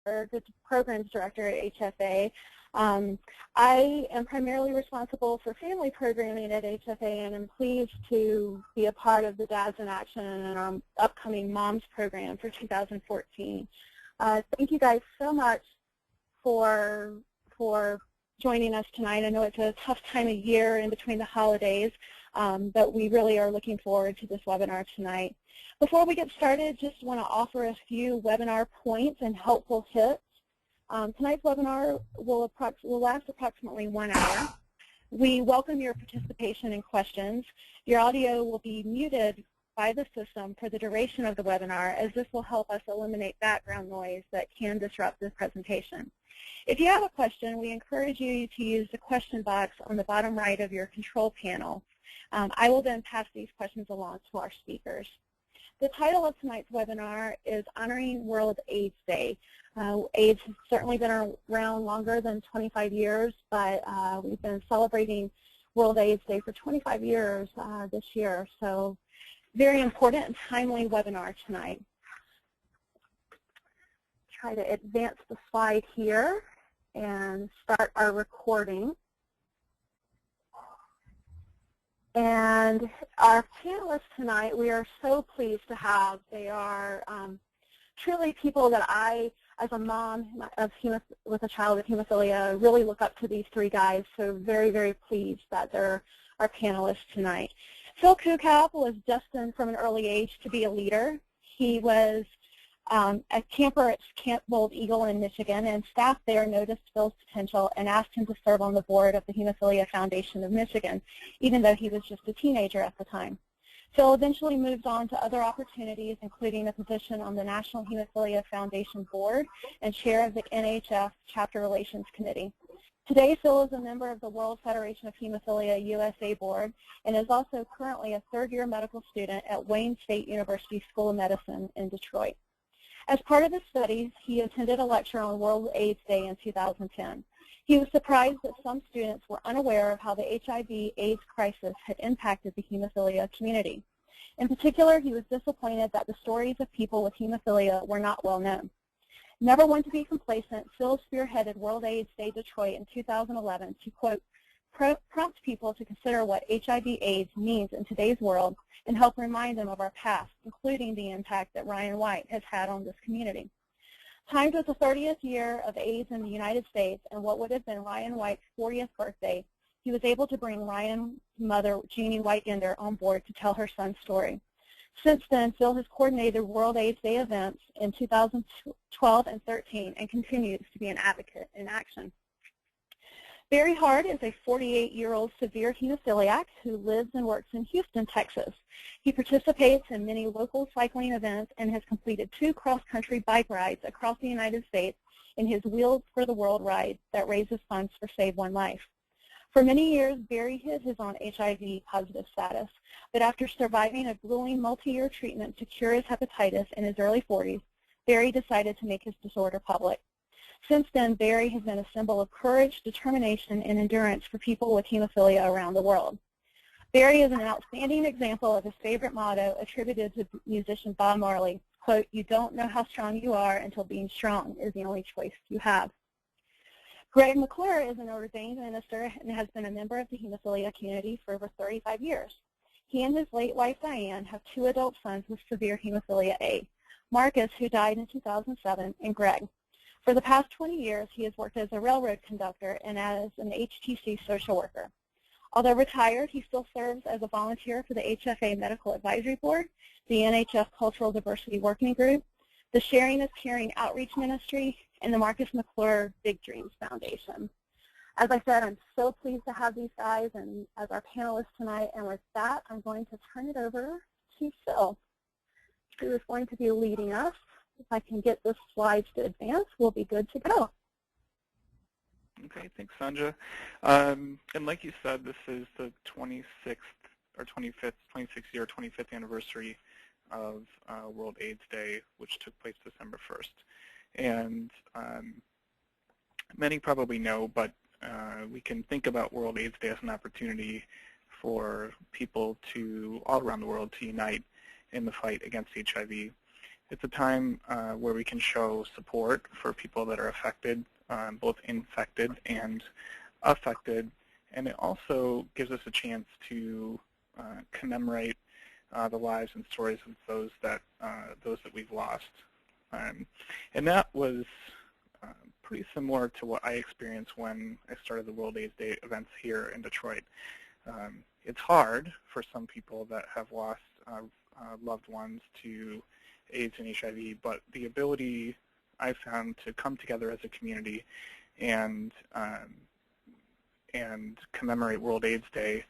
the Programs Director at HFA. I am primarily responsible for family programming at HFA, and I'm pleased to be a part of the Dads in Action and our upcoming Moms program for 2014. Thank you guys so much for joining us tonight. I know it's a tough time of year in between the holidays, but we really are looking forward to this webinar tonight. Before we get started, just want to offer a few webinar points and helpful tips. Tonight's webinar will last approximately 1 hour. We welcome your participation and questions. Your audio will be muted by the system for the duration of the webinar, as this will help us eliminate background noise that can disrupt the presentation. If you have a question, we encourage you to use the question box on the bottom right of your control panel. I will then pass these questions along to our speakers. The title of tonight's webinar is Honoring World AIDS Day. AIDS has certainly been around longer than 25 years, but we've been celebrating World AIDS Day for 25 years this year. So very important and timely webinar tonight. Try to advance the slide here and start our recording. And our panelists tonight, we are so pleased to have. They are truly people that I, as a mom with a child with hemophilia, really look up to these three guys. So very, very pleased that they're our panelists tonight. Phil Kukap was destined from an early age to be a leader. He was a camper at Camp Bold Eagle in Michigan, and staff there noticed Phil's potential and asked him to serve on the board of the Hemophilia Foundation of Michigan, even though he was just a teenager at the time. Phil eventually moved on to other opportunities, including a position on the National Hemophilia Foundation Board and chair of the NHF Chapter Relations Committee. Today, Phil is a member of the World Federation of Hemophilia USA Board and is also currently a third-year medical student at Wayne State University School of Medicine in Detroit. As part of his studies, he attended a lecture on World AIDS Day in 2010. He was surprised that some students were unaware of how the HIV/AIDS crisis had impacted the hemophilia community. In particular, he was disappointed that the stories of people with hemophilia were not well known. Never one to be complacent, Phil spearheaded World AIDS Day Detroit in 2011 to, quote, prompt people to consider what HIV/AIDS means in today's world and help remind them of our past, including the impact that Ryan White has had on this community. Timed with the 30th year of AIDS in the United States and what would have been Ryan White's 40th birthday, he was able to bring Ryan's mother, Jeannie Whitegender, on board to tell her son's story. Since then, Phil has coordinated World AIDS Day events in 2012 and 13 and continues to be an advocate in action. Barry Hard is a 48-year-old severe hemophiliac who lives and works in Houston, Texas. He participates in many local cycling events and has completed 2 cross-country bike rides across the United States in his Wheels for the World ride that raises funds for Save One Life. For many years, Barry hid his own HIV-positive status, but after surviving a grueling multi-year treatment to cure his hepatitis in his early 40s, Barry decided to make his disorder public. Since then, Barry has been a symbol of courage, determination, and endurance for people with hemophilia around the world. Barry is an outstanding example of his favorite motto attributed to musician Bob Marley, quote, you don't know how strong you are until being strong is the only choice you have. Greg McClure is an ordained minister and has been a member of the hemophilia community for over 35 years. He and his late wife, Diane, have 2 adult sons with severe hemophilia A, Marcus, who died in 2007, and Greg. For the past 20 years, he has worked as a railroad conductor and as an HTC social worker. Although retired, he still serves as a volunteer for the HFA Medical Advisory Board, the NHF Cultural Diversity Working Group, the Sharing is Caring Outreach Ministry, and the Marcus McClure Big Dreams Foundation. As I said, I'm so pleased to have these guys and as our panelists tonight, and with that, I'm going to turn it over to Phil, who is going to be leading us. If I can get the slides to advance, we'll be good to go. Okay, thanks, Sandra. And like you said, this is the 26th year, 25th anniversary of World AIDS Day, which took place December 1st. And many probably know, but we can think about World AIDS Day as an opportunity for people all around the world to unite in the fight against HIV. It's a time where we can show support for people that are affected, both infected and affected, and it also gives us a chance to commemorate the lives and stories of those that we've lost. And that was pretty similar to what I experienced when I started the World AIDS Day events here in Detroit. It's hard for some people that have lost loved ones to AIDS and HIV, but the ability I found to come together as a community and commemorate World AIDS Day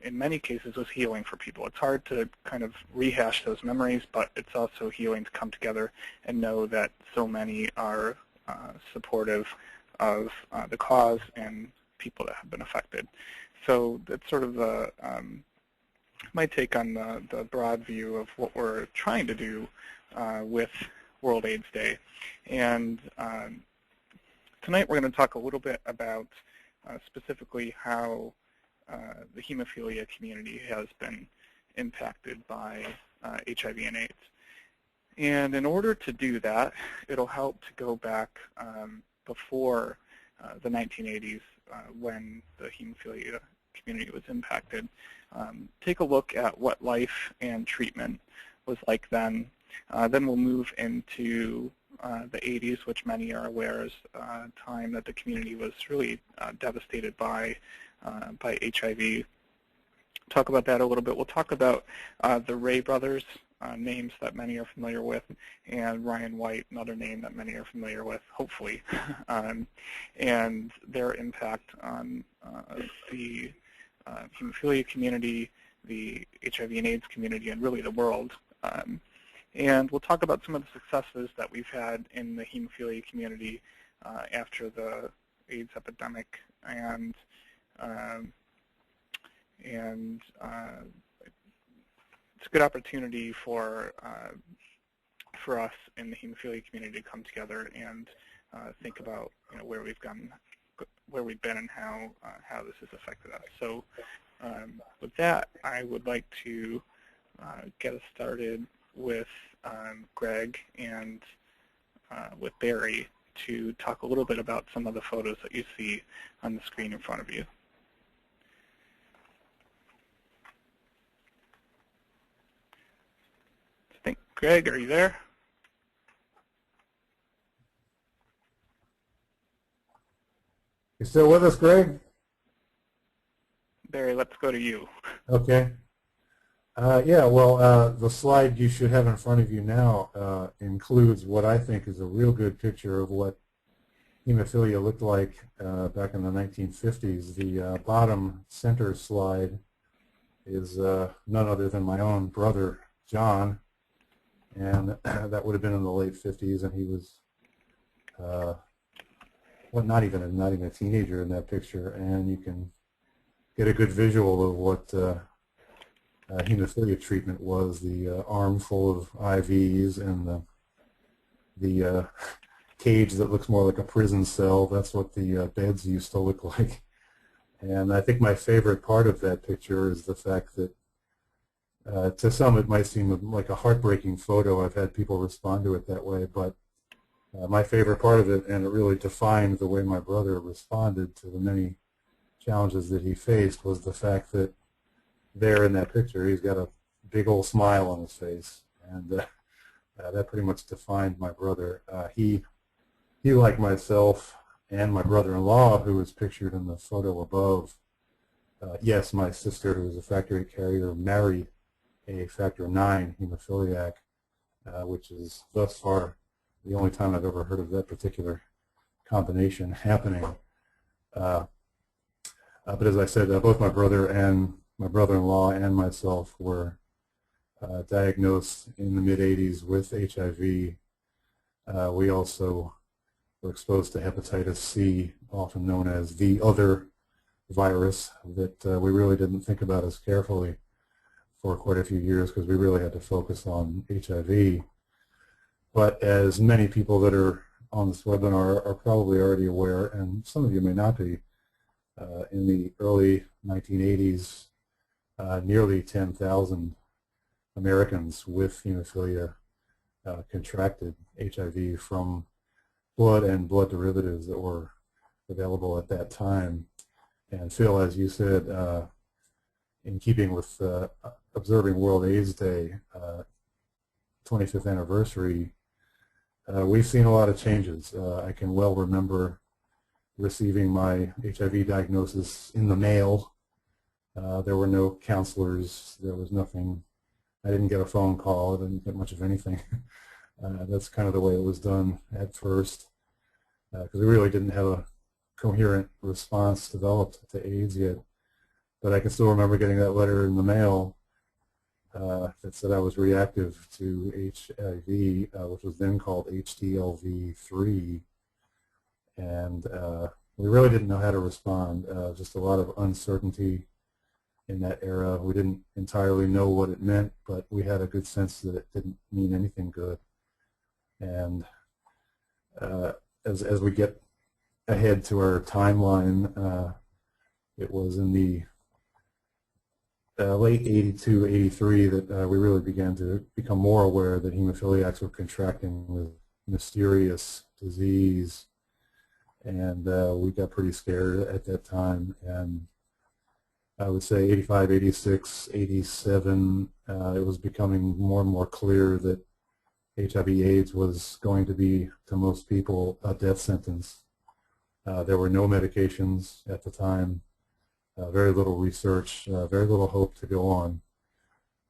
in many cases was healing for people. It's hard to kind of rehash those memories, but it's also healing to come together and know that so many are supportive of the cause and people that have been affected. So that's sort of my take on the broad view of what we're trying to do with World AIDS Day. And tonight we're going to talk a little bit about specifically how the hemophilia community has been impacted by HIV and AIDS. And in order to do that, it'll help to go back before the 1980s when the hemophilia community was impacted. Take a look at what life and treatment was like then. Then we'll move into the 80s, which many are aware is a time that the community was really devastated by HIV. Talk about that a little bit. We'll talk about the Ray brothers, names that many are familiar with, and Ryan White, another name that many are familiar with, hopefully, and their impact on the hemophilia community, the HIV and AIDS community, and really the world. And we'll talk about some of the successes that we've had in the hemophilia community after the AIDS epidemic, and it's a good opportunity for us in the hemophilia community to come together and think about where we've been, and how this has affected us. So with that, I would like to get us started with Greg and with Barry to talk a little bit about some of the photos that you see on the screen in front of you. Greg, are you there? You still with us, Greg? Barry, let's go to you. Okay. Yeah, well, the slide you should have in front of you now includes what I think is a real good picture of what hemophilia looked like back in the 1950s. The bottom center slide is none other than my own brother, John, and that would have been in the late 50s, and he was, well, not even a teenager in that picture, and you can get a good visual of what hemophilia treatment was. The arm full of IVs and the cage that looks more like a prison cell. That's what the beds used to look like. And I think my favorite part of that picture is the fact that to some it might seem like a heartbreaking photo. I've had people respond to it that way, but my favorite part of it, and it really defined the way my brother responded to the many challenges that he faced, was the fact that there in that picture he's got a big old smile on his face, and that pretty much defined my brother. He like myself and my brother-in-law, who is pictured in the photo above, yes, my sister, who is a factor VIII carrier, married a factor IX hemophiliac, which is thus far the only time I've ever heard of that particular combination happening. But as I said, both my brother and my brother-in-law and myself were diagnosed in the mid-'80s with HIV. We also were exposed to hepatitis C, often known as the other virus, that we really didn't think about as carefully for quite a few years because we really had to focus on HIV. But as many people that are on this webinar are probably already aware, and some of you may not be, in the early 1980s, nearly 10,000 Americans with hemophilia contracted HIV from blood and blood derivatives that were available at that time. And Phil, as you said, in keeping with observing World AIDS Day, 25th anniversary, we've seen a lot of changes. I can well remember receiving my HIV diagnosis in the mail. There were no counselors. There was nothing. I didn't get a phone call. I didn't get much of anything. That's kind of the way it was done at first, because we really didn't have a coherent response developed to AIDS yet. But I can still remember getting that letter in the mail that said I was reactive to HIV, which was then called HTLV3, and we really didn't know how to respond. Just a lot of uncertainty in that era. We didn't entirely know what it meant, but we had a good sense that it didn't mean anything good. And as we get ahead to our timeline, it was in the late 82, 83 that we really began to become more aware that hemophiliacs were contracting with mysterious disease, and we got pretty scared at that time. And I would say 85, 86, 87, it was becoming more and more clear that HIV/AIDS was going to be, to most people, a death sentence. There were no medications at the time. Very little research, very little hope to go on.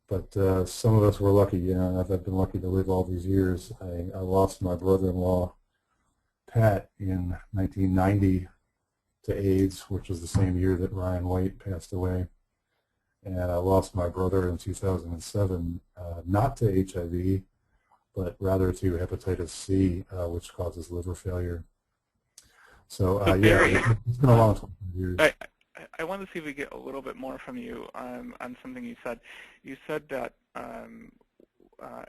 But some of us were lucky. I've been lucky to live all these years. I lost my brother-in-law, Pat, in 1990 to AIDS, which was the same year that Ryan White passed away. And I lost my brother in 2007, not to HIV, but rather to hepatitis C, which causes liver failure. So, yeah, it's been a long 20 years. I want to see if we get a little bit more from you on something you said. You said that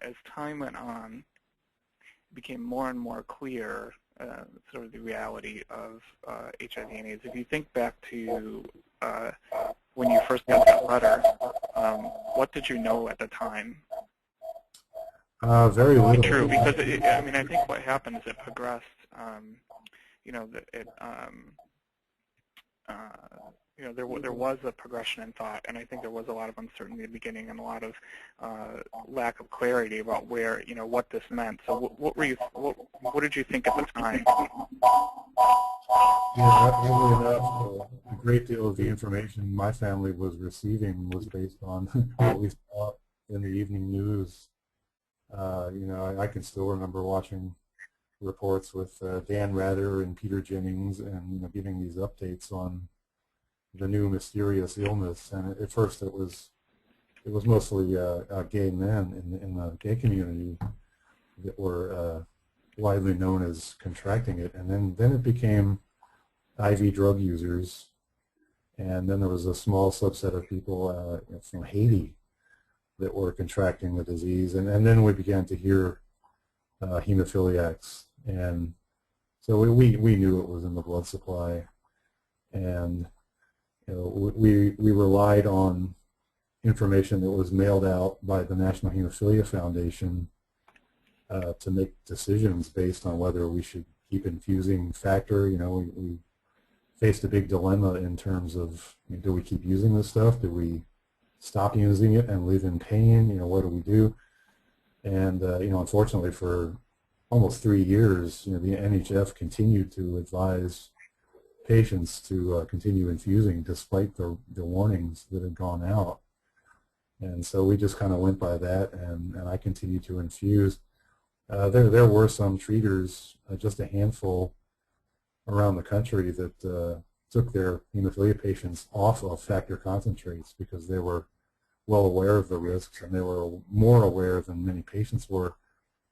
as time went on, it became more and more clear sort of the reality of HIV and AIDS. If you think back to when you first got that letter, what did you know at the time? Very little. True, because I mean, I think what happened is it progressed. You know, that it. You know, there was a progression in thought, and I think there was a lot of uncertainty at the beginning and a lot of lack of clarity about where, you know, what this meant. So, what did you think at the time? Yeah, oddly enough, a great deal of the information my family was receiving was based on what we saw in the evening news. You know, I can still remember watching reports with Dan Rather and Peter Jennings, and you know, giving these updates on the new mysterious illness. And at first, it was mostly gay men in the gay community that were widely known as contracting it, and then it became IV drug users, and then there was a small subset of people from Haiti that were contracting the disease, and then we began to hear hemophiliacs, and so we knew it was in the blood supply, and you know, we relied on information that was mailed out by the National Hemophilia Foundation to make decisions based on whether we should keep infusing factor. You know, we faced a big dilemma in terms of, you know, do we keep using this stuff? Do we stop using it and live in pain? You know, what do we do? And you know, unfortunately, for almost 3 years, you know, the NHF continued to advise patients to continue infusing despite the warnings that had gone out. And so we just kind of went by that, and I continued to infuse. There were some treaters, just a handful around the country, that took their hemophilia patients off of factor concentrates because they were well aware of the risks, and they were more aware than many patients were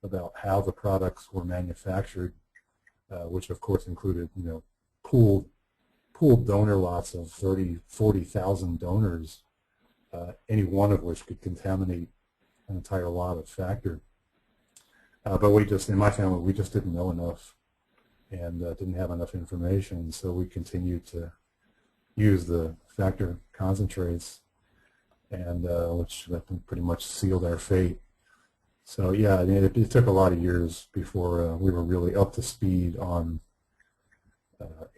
about how the products were manufactured, which of course included, you know, pooled donor lots of 40,000 donors, any one of which could contaminate an entire lot of factor. But we just, in my family, we just didn't know enough and didn't have enough information, so we continued to use the factor concentrates, and which pretty much sealed our fate. So yeah, I mean, it took a lot of years before we were really up to speed on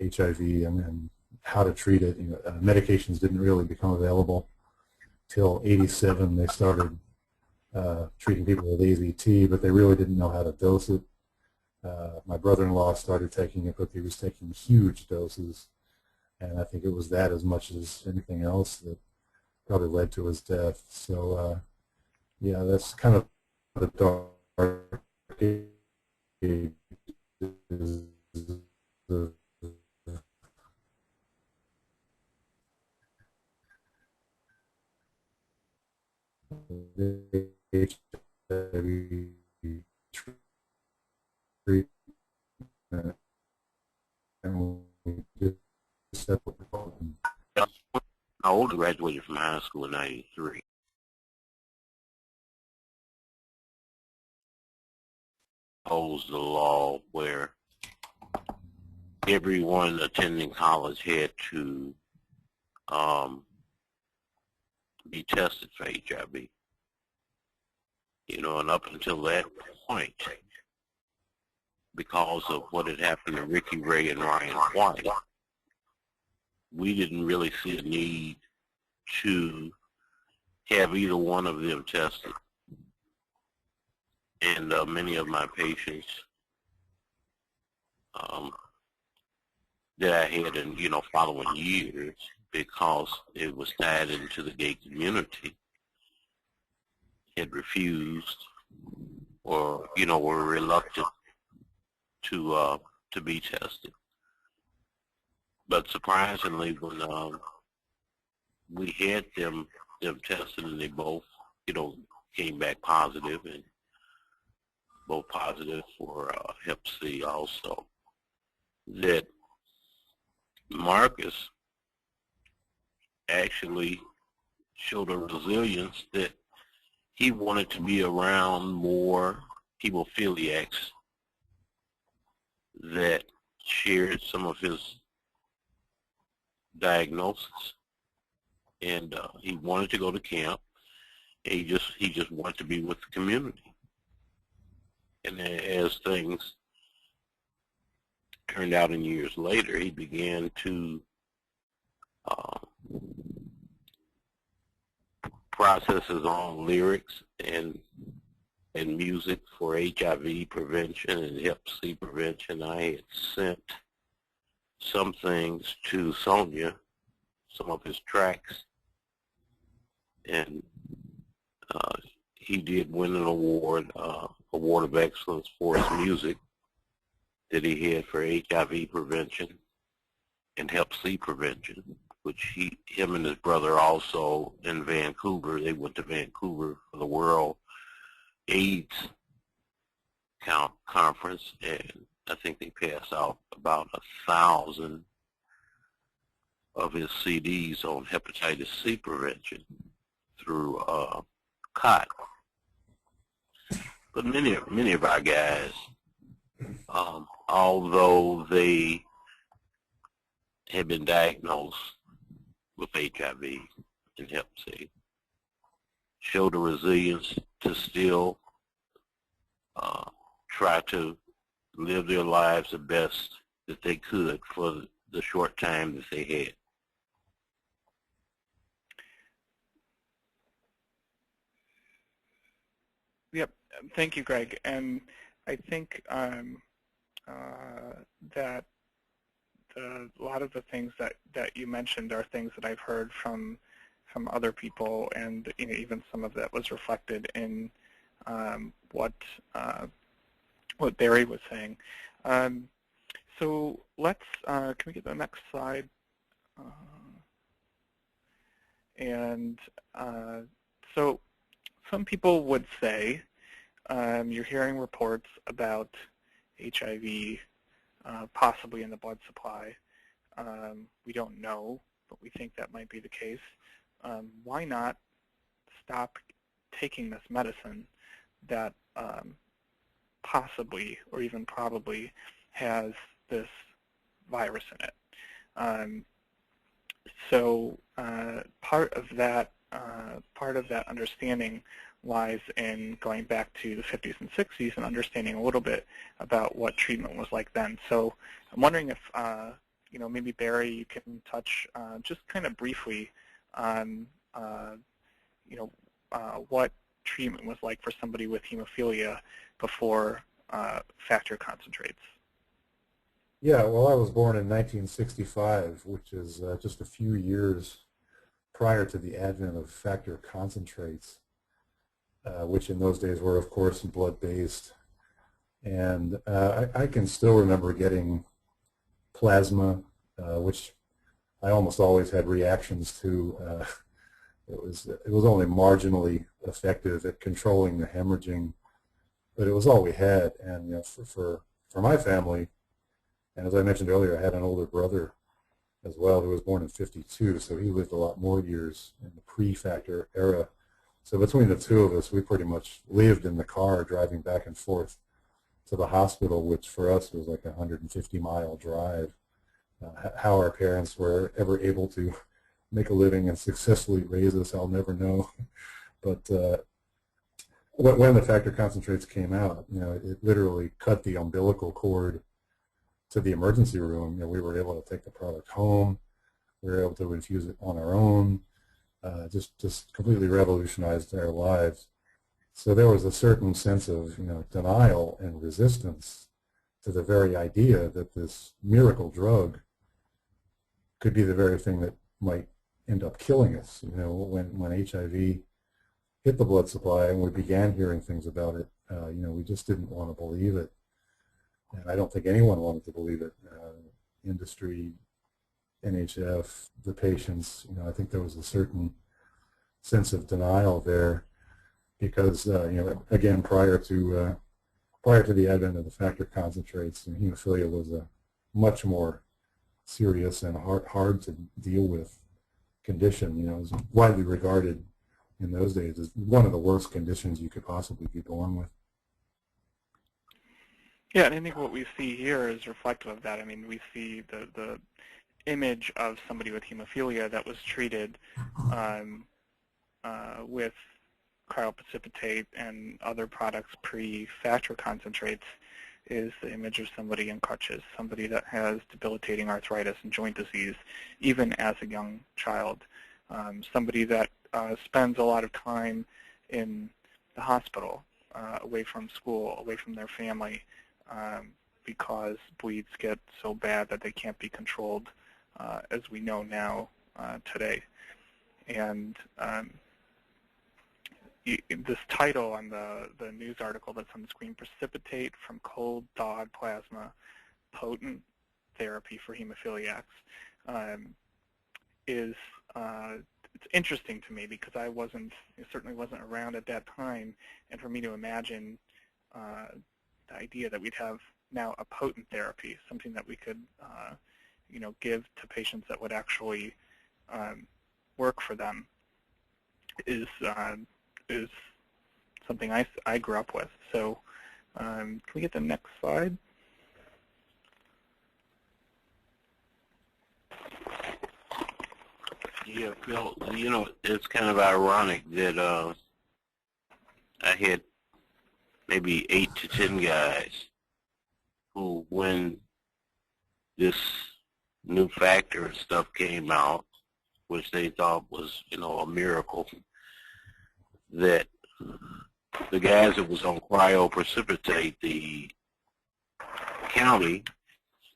HIV and how to treat it. You know, medications didn't really become available till '87. They started treating people with AZT, but they really didn't know how to dose it. My brother-in-law started taking it, but he was taking huge doses, and I think it was that as much as anything else that probably led to his death. So yeah, that's kind of the dark ages of HIV treatment, and we just said what we call them. My older graduated from high school in '93. Proposed the law where everyone attending college had to be tested for HIV. You know, and up until that point, because of what had happened to Ricky Ray and Ryan White, we didn't really see a need to have either one of them tested. And many of my patients that I had in, you know, following years, because it was tied into the gay community, had refused or, you know, were reluctant to be tested. But surprisingly, when we had them tested, and they both, you know, came back positive, and both positive for Hep C also, that Marcus actually showed a resilience that he wanted to be around more hemophiliacs that shared some of his diagnosis, and he wanted to go to camp. He just wanted to be with the community. And as things turned out in years later, he began to process his own lyrics and music for HIV prevention and Hep C prevention. I had sent some things to Sonia, some of his tracks, and he did win an award, Award of Excellence for his music that he had for HIV prevention and Hep C prevention, which him and his brother also in Vancouver, they went to Vancouver for the World AIDS Conference, and I think they passed out about 1,000 of his CDs on hepatitis C prevention through COT. But many of our guys, although they had been diagnosed with HIV and Hep C, showed a resilience to still try to live their lives the best that they could for the short time that they had. Yep. Thank you, Greg. And I think that a lot of the things that you mentioned are things that I've heard from other people, and you know, even some of that was reflected in what Barry was saying. So let's, can we get the next slide? So some people would say, you're hearing reports about HIV possibly in the blood supply. We don't know, but we think that might be the case. Why not stop taking this medicine that possibly or even probably has this virus in it? So part of that understanding lies in going back to the 50s and 60s and understanding a little bit about what treatment was like then. So I'm wondering if, maybe Barry, you can touch just kind of briefly on, what treatment was like for somebody with hemophilia before factor concentrates. Yeah, well, I was born in 1965, which is just a few years prior to the advent of factor concentrates, which in those days were, of course, blood-based. And I can still remember getting plasma, which I almost always had reactions to. It was only marginally effective at controlling the hemorrhaging, but it was all we had. And for my family, and as I mentioned earlier, I had an older brother as well who was born in '52, so he lived a lot more years in the pre-factor era. So between the two of us, we pretty much lived in the car driving back and forth to the hospital, which for us was like a 150-mile drive. How our parents were ever able to make a living and successfully raise us, I'll never know. But when the factor concentrates came out, it literally cut the umbilical cord to the emergency room. We were able to take the product home. We were able to infuse it on our own. Just completely revolutionized our lives. So there was a certain sense of denial and resistance to the very idea that this miracle drug could be the very thing that might end up killing us. When HIV hit the blood supply and we began hearing things about it, we just didn't want to believe it. And I don't think anyone wanted to believe it. Industry, NHF, the patients, I think there was a certain sense of denial there because, again, prior to the advent of the factor concentrates, hemophilia was a much more serious and hard to deal with condition. It was widely regarded in those days as one of the worst conditions you could possibly be born with. Yeah, and I think what we see here is reflective of that. I mean, we see the image of somebody with hemophilia that was treated with cryoprecipitate and other products pre-factor concentrates is the image of somebody in crutches, somebody that has debilitating arthritis and joint disease, even as a young child, somebody that spends a lot of time in the hospital, away from school, away from their family, because bleeds get so bad that they can't be controlled, as we know now today. And this title on the news article that's on the screen, Precipitate from Cold Dog Plasma, Potent Therapy for Hemophiliacs, it's interesting to me because I certainly wasn't around at that time, and for me to imagine the idea that we'd have now a potent therapy, something that we could give to patients that would actually work for them, is something I grew up with. So can we get the next slide? Yeah, Phil, it's kind of ironic that I had maybe 8 to 10 guys who, when this new factor and stuff came out, which they thought was, a miracle, that the guys that was on cryoprecipitate, the county,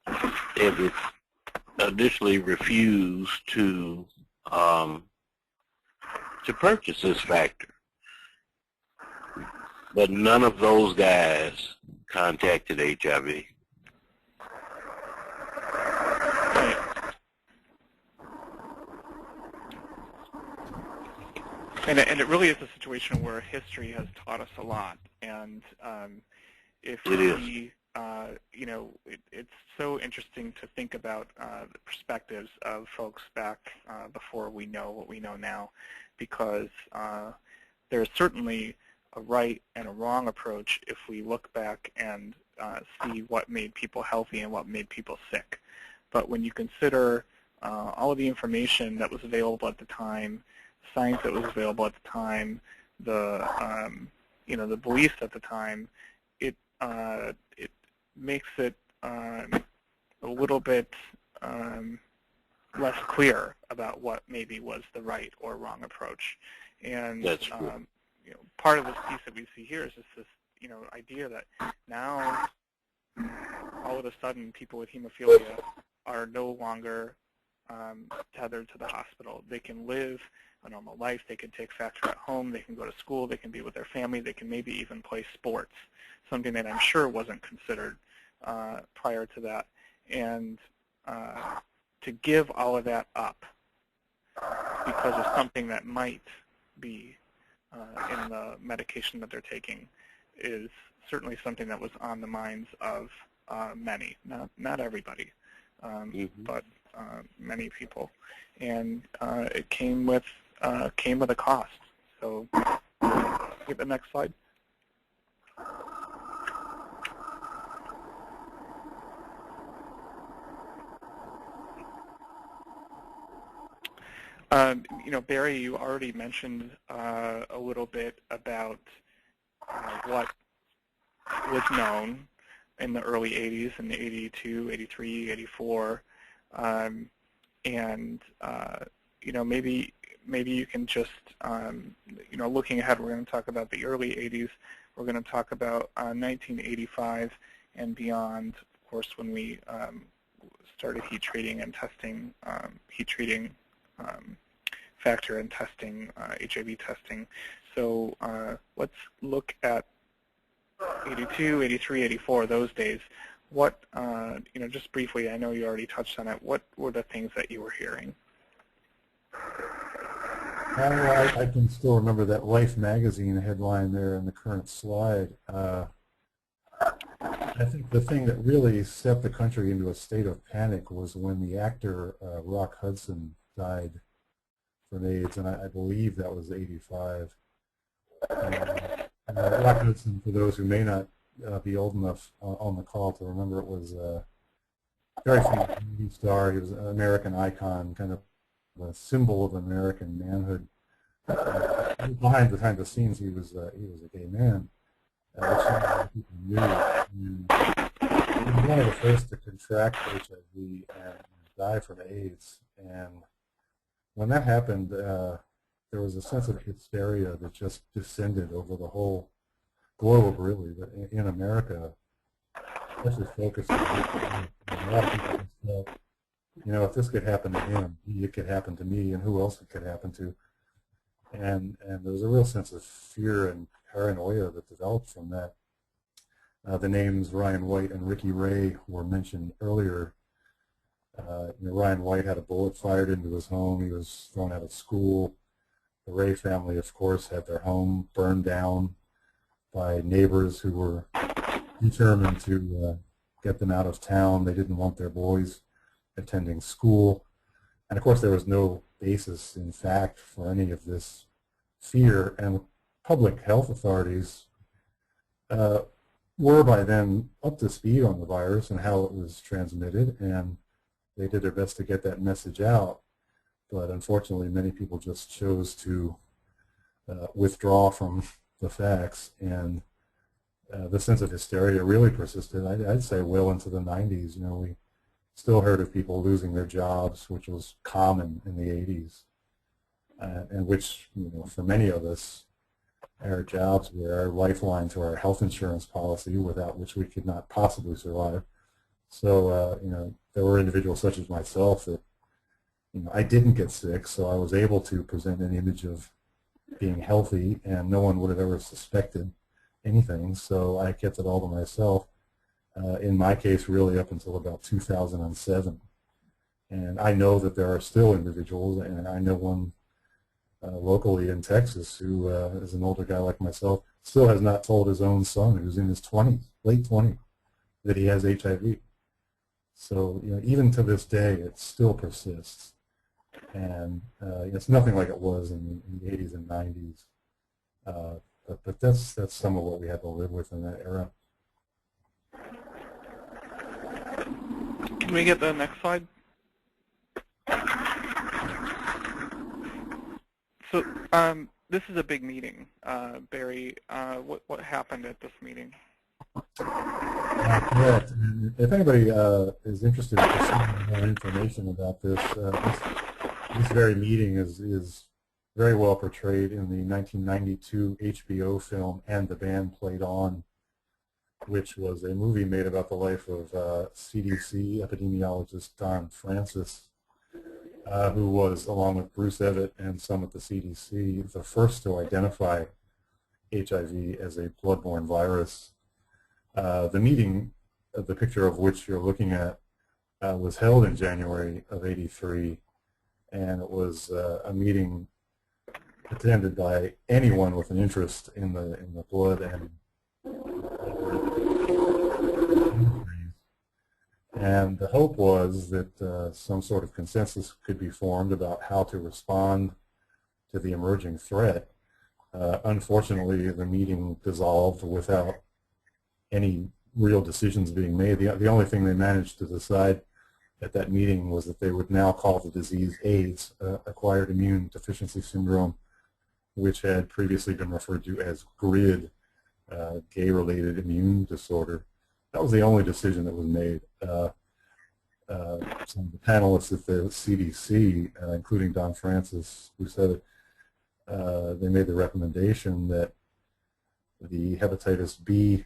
had initially refused to purchase this factor. But none of those guys contacted HIV. And it really is a situation where history has taught us a lot. And if we, it's so interesting to think about the perspectives of folks back before we know what we know now, because there's certainly a right and a wrong approach if we look back and see what made people healthy and what made people sick. But when you consider all of the information that was available at the time, science that was available at the time, the beliefs at the time, it makes it a little bit less clear about what maybe was the right or wrong approach. And That's true. part of this piece that we see here is just this idea that now all of a sudden people with hemophilia are no longer tethered to the hospital. They can live a normal life. They can take factor at home. They can go to school. They can be with their family. They can maybe even play sports, something that I'm sure wasn't considered prior to that. And to give all of that up because of something that might be in the medication that they're taking is certainly something that was on the minds of many, not everybody, but many people, and it came with a cost. So, get the next slide. Barry, you already mentioned a little bit about what was known in the early 80s, in the 82, 83, 84, and maybe you can just, looking ahead, we're going to talk about the early 80s. We're going to talk about 1985 and beyond, of course, when we started heat treating and testing, factor and testing, HIV testing. So let's look at 82, 83, 84, those days. What, just briefly, I know you already touched on it, what were the things that you were hearing? I can still remember that Life magazine headline there in the current slide. I think the thing that really set the country into a state of panic was when the actor Rock Hudson died from AIDS, and I believe that was 85. Rock Hudson, for those who may not be old enough on the call to remember, it was a very famous movie star. He was an American icon, kind of a symbol of American manhood. Behind the scenes, he was a gay man, which not a lot of people knew. And he was one of the first to contract HIV and die from AIDS. And when that happened, there was a sense of hysteria that just descended over the whole globe, really. But in America, especially focused on a lot of people said, if this could happen to him, it could happen to me, and who else it could happen to. And there was a real sense of fear and paranoia that developed from that. The names Ryan White and Ricky Ray were mentioned earlier. Ryan White had a bullet fired into his home. He was thrown out of school. The Ray family, of course, had their home burned down by neighbors who were determined to get them out of town. They didn't want their boys attending school. And of course, there was no basis in fact for any of this fear. And public health authorities were by then up to speed on the virus and how it was transmitted, and they did their best to get that message out. But unfortunately, many people just chose to withdraw from the facts, and the sense of hysteria really persisted, I'd say, well into the 90s. We still heard of people losing their jobs, which was common in the 80s, and which, for many of us, our jobs were our lifeline to our health insurance policy, without which we could not possibly survive. So, there were individuals such as myself that, I didn't get sick, so I was able to present an image of being healthy, and no one would have ever suspected anything, so I kept it all to myself. In my case, really up until about 2007. And I know that there are still individuals, and I know one locally in Texas who is an older guy like myself, still has not told his own son, who's in his 20s, late 20s, that he has HIV. So, even to this day, it still persists. And it's nothing like it was in the 80s and 90s. But that's some of what we had to live with in that era. Can we get the next slide? So this is a big meeting. Barry, what happened at this meeting? Correct. And if anybody is interested in pursuing more information about this very meeting is very well portrayed in the 1992 HBO film And the Band Played On, which was a movie made about the life of CDC epidemiologist Don Francis, who was, along with Bruce Evett and some at the CDC, the first to identify HIV as a bloodborne virus. The meeting, the picture of which you're looking at, was held in January of '83, and it was a meeting attended by anyone with an interest in the blood and the hope was that some sort of consensus could be formed about how to respond to the emerging threat. Unfortunately, the meeting dissolved without any real decisions being made. The only thing they managed to decide at that meeting was that they would now call the disease AIDS, acquired immune deficiency syndrome, which had previously been referred to as GRID, gay-related immune disorder. That was the only decision that was made. Some of the panelists at the CDC, including Don Francis, who said it, they made the recommendation that the hepatitis B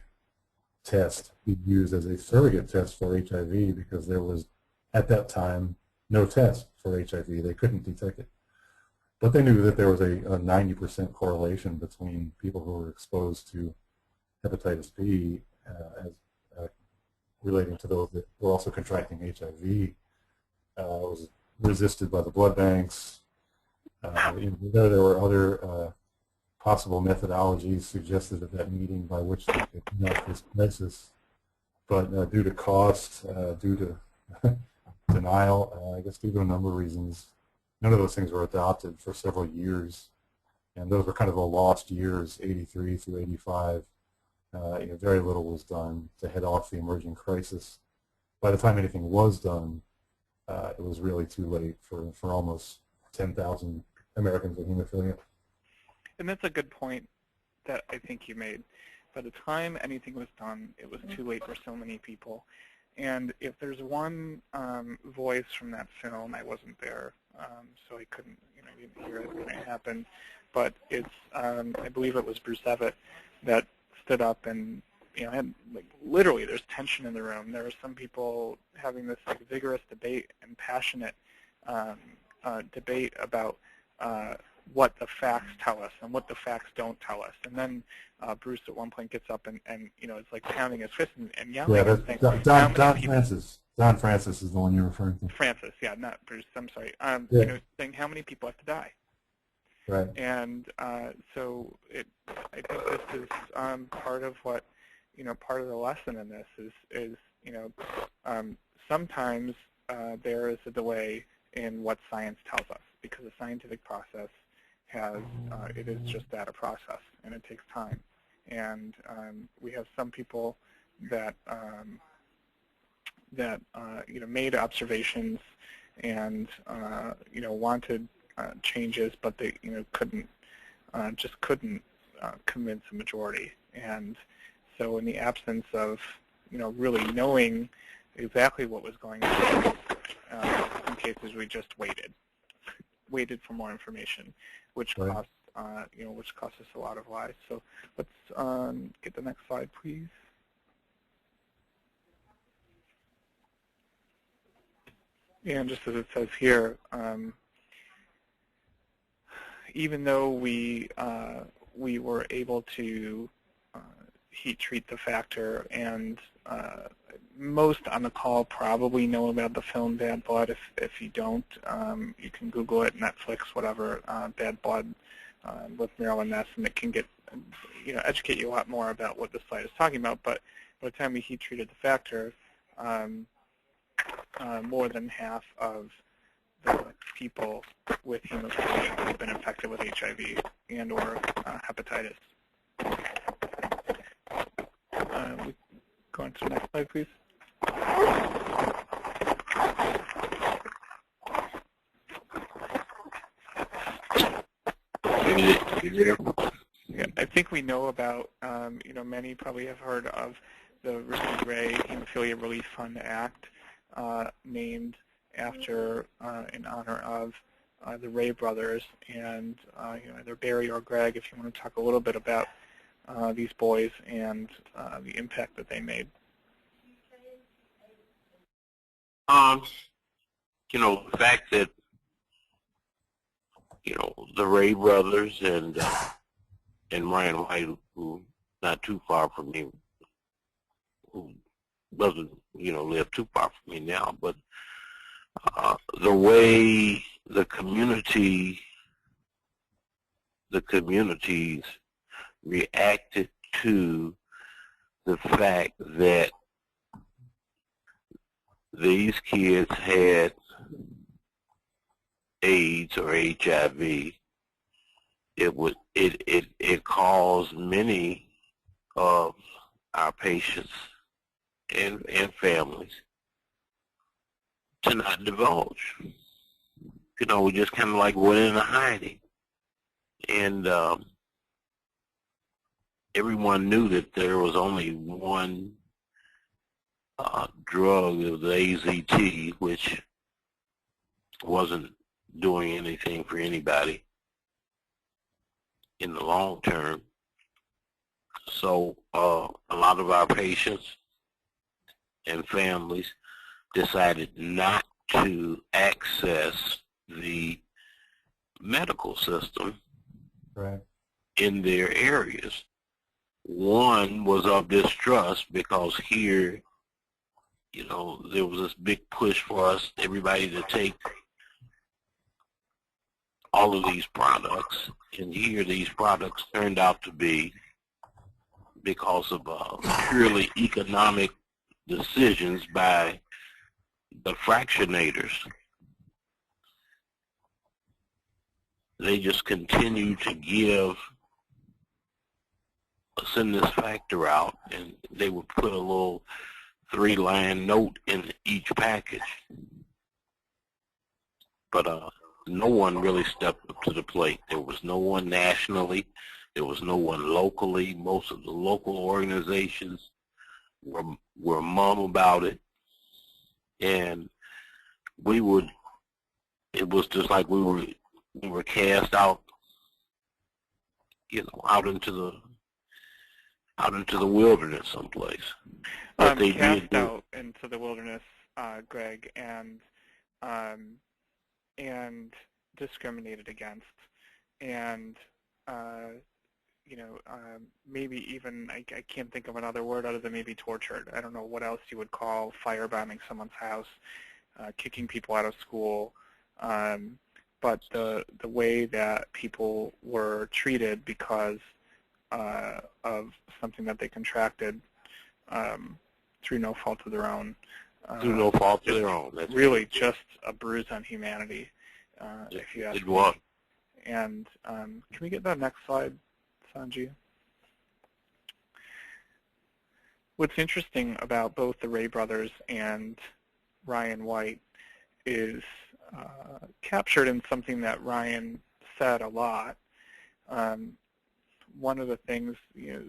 test be used as a surrogate test for HIV because there was, at that time, no test for HIV. They couldn't detect it. But they knew that there was a 90% correlation between people who were exposed to hepatitis B relating to those that were also contracting HIV. It was resisted by the blood banks. There were other possible methodologies suggested at that meeting by which they could conduct this crisis. But due to cost, due to denial, I guess due to a number of reasons, none of those things were adopted for several years. And those were kind of the lost years, '83 through '85. Very little was done to head off the emerging crisis. By the time anything was done, it was really too late for almost 10,000 Americans with hemophilia. And that's a good point that I think you made. By the time anything was done, it was too late for so many people. And if there's one voice from that film, I wasn't there, so I couldn't, didn't hear it when it happened. But it's, I believe it was Bruce Evett that stood up and, had literally there's tension in the room. There were some people having this vigorous debate and passionate debate about what the facts tell us and what the facts don't tell us. And then Bruce at one point gets up and it's like pounding his fist and yelling. Yeah, that's Don Francis. Don Francis is the one you're referring to. Francis, yeah, not Bruce. I'm sorry. Saying how many people have to die. Right. And so I think this is part of what, part of the lesson in this is sometimes there is a delay in what science tells us because the scientific process it is just that, a process, and it takes time. And we have some people that made observations and wanted changes, but they couldn't convince the majority. And so in the absence of really knowing exactly what was going on, in cases we just waited for more information, which cost us a lot of lives. So let's get the next slide, please. And just as it says here, even though we were able to heat treat the factor, and most on the call probably know about the film Bad Blood. If you don't, you can Google it, Netflix, whatever, Bad Blood with Marilyn Ness, and it can get educate you a lot more about what this slide is talking about. But by the time we heat treated the factor, more than half of the people with hemophilia have been infected with HIV and or hepatitis. We go on to the next slide, please. Yeah, I think we know about, many probably have heard of the Richard Ray Hemophilia Relief Fund Act, named after, in honor of the Ray brothers, and either Barry or Greg, if you want to talk a little bit about these boys and the impact that they made. The fact that the Ray brothers and Ryan White, who not too far from me, who doesn't live too far from me now, but the way the communities reacted to the fact that these kids had AIDS or HIV, it caused many of our patients and families to not divulge. We just kind of like went into hiding, and everyone knew that there was only one drug, it was AZT, which wasn't doing anything for anybody in the long term. So a lot of our patients and families decided not to access the medical system in their areas. One was of distrust because here, there was this big push for us, everybody, to take all of these products, and here these products turned out to be, because of purely economic decisions by the fractionators, they just continue to send this factor out, and they would put a little 3-line note in each package. But no one really stepped up to the plate. There was no one nationally. There was no one locally. Most of the local organizations were mum about it. And it was just like we were cast out, out into the wilderness someplace. But they cast out into the wilderness, Greg, and discriminated against, and maybe even, I can't think of another word other than maybe tortured. I don't know what else you would call firebombing someone's house, kicking people out of school, but the way that people were treated because of something that they contracted through no fault of their own. Through no fault of their own. That's really just a bruise on humanity, if you ask me. It was. And can we get that next slide, Sanji? What's interesting about both the Ray brothers and Ryan White is captured in something that Ryan said a lot. One of the things,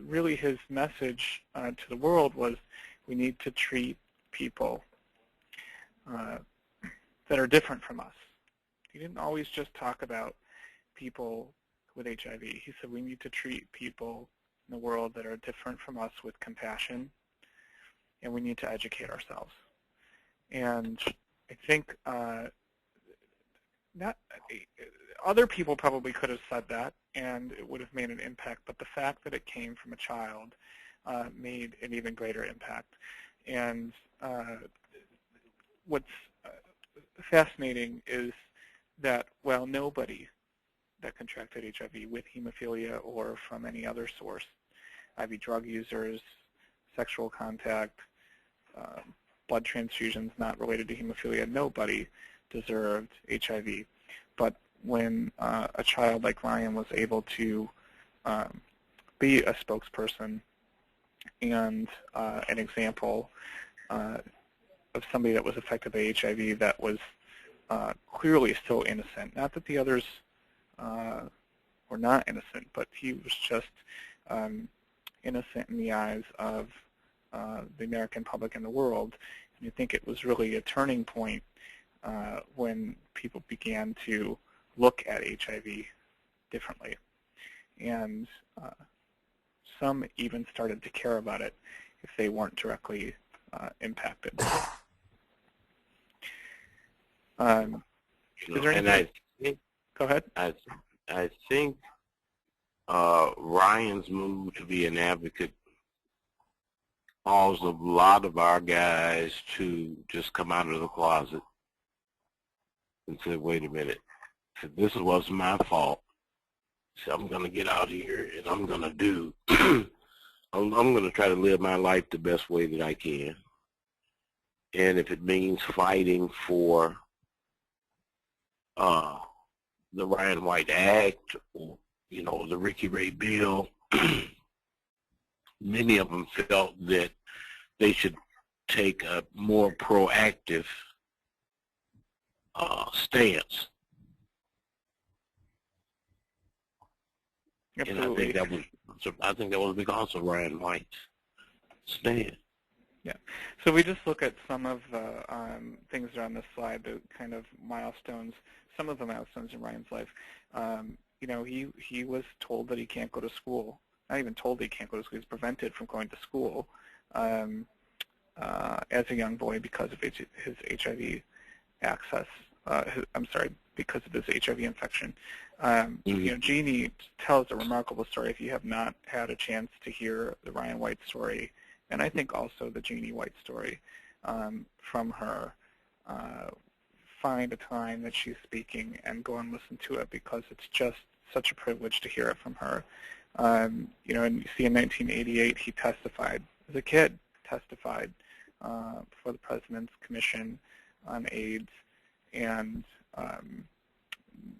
really his message to the world was, we need to treat people that are different from us. He didn't always just talk about people with HIV. He said we need to treat people in the world that are different from us with compassion, and we need to educate ourselves. And I think other people probably could have said that, and it would have made an impact, but the fact that it came from a child made an even greater impact. And what's fascinating is that, while nobody that contracted HIV with hemophilia or from any other source, IV drug users, sexual contact, blood transfusions not related to hemophilia, nobody deserved HIV. But when a child like Ryan was able to be a spokesperson and an example of somebody that was affected by HIV that was clearly still innocent, not that the others were not innocent, but he was just innocent in the eyes of the American public and the world. And I think it was really a turning point when people began to look at HIV differently. And some even started to care about it if they weren't directly impacted. Is there anything? Go ahead. I think Ryan's move to be an advocate caused a lot of our guys to just come out of the closet and say, wait a minute, this was my fault. So I'm going to get out here and I'm going to do, I'm going to try to live my life the best way that I can. And if it means fighting for the Ryan White Act, or, you know, the Ricky Ray Bill, many of them felt that they should take a more proactive stance. Absolutely. And I think that was because of Ryan White's stand. Yeah. So we just look at some of the things that are on this slide, the kind of milestones, some of the milestones in Ryan's life. You know, he was told that he can't go to school. Not even told he can't go to school. He's prevented from going to school as a young boy because of his HIV access. Because of his HIV infection. You know, Jeannie tells a remarkable story. If you have not had a chance to hear the Ryan White story, and I think also the Jeannie White story from her, find a time that she's speaking and go and listen to it, because it's just such a privilege to hear it from her. You know, and you see in 1988 he testified, as a kid, testified for the President's Commission on AIDS, and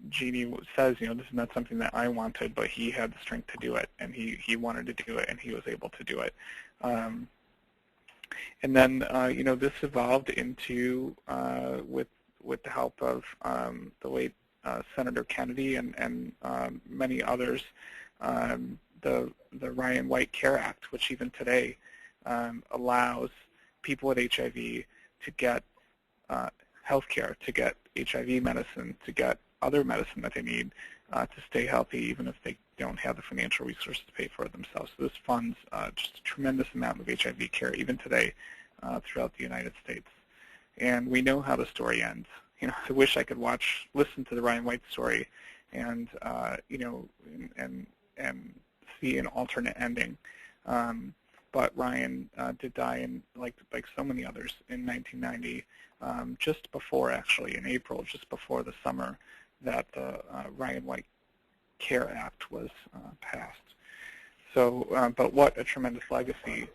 Jeannie says, you know, this is not something that I wanted, but he had the strength to do it, and he wanted to do it, and he was able to do it. And then, you know, this evolved into, with the help of the late Senator Kennedy and many others, the Ryan White Care Act, which even today allows people with HIV to get health care, to get HIV medicine, to get other medicine that they need to stay healthy, even if they don't have the financial resources to pay for it themselves. So this funds just a tremendous amount of HIV care, even today, throughout the United States. And we know how the story ends. You know, I wish I could listen to the Ryan White story, and you know, and see an alternate ending. But Ryan did die, in like so many others, in 1990, just before, actually, in April, just before the summer that the Ryan White Care Act was passed. So, but what a tremendous legacy,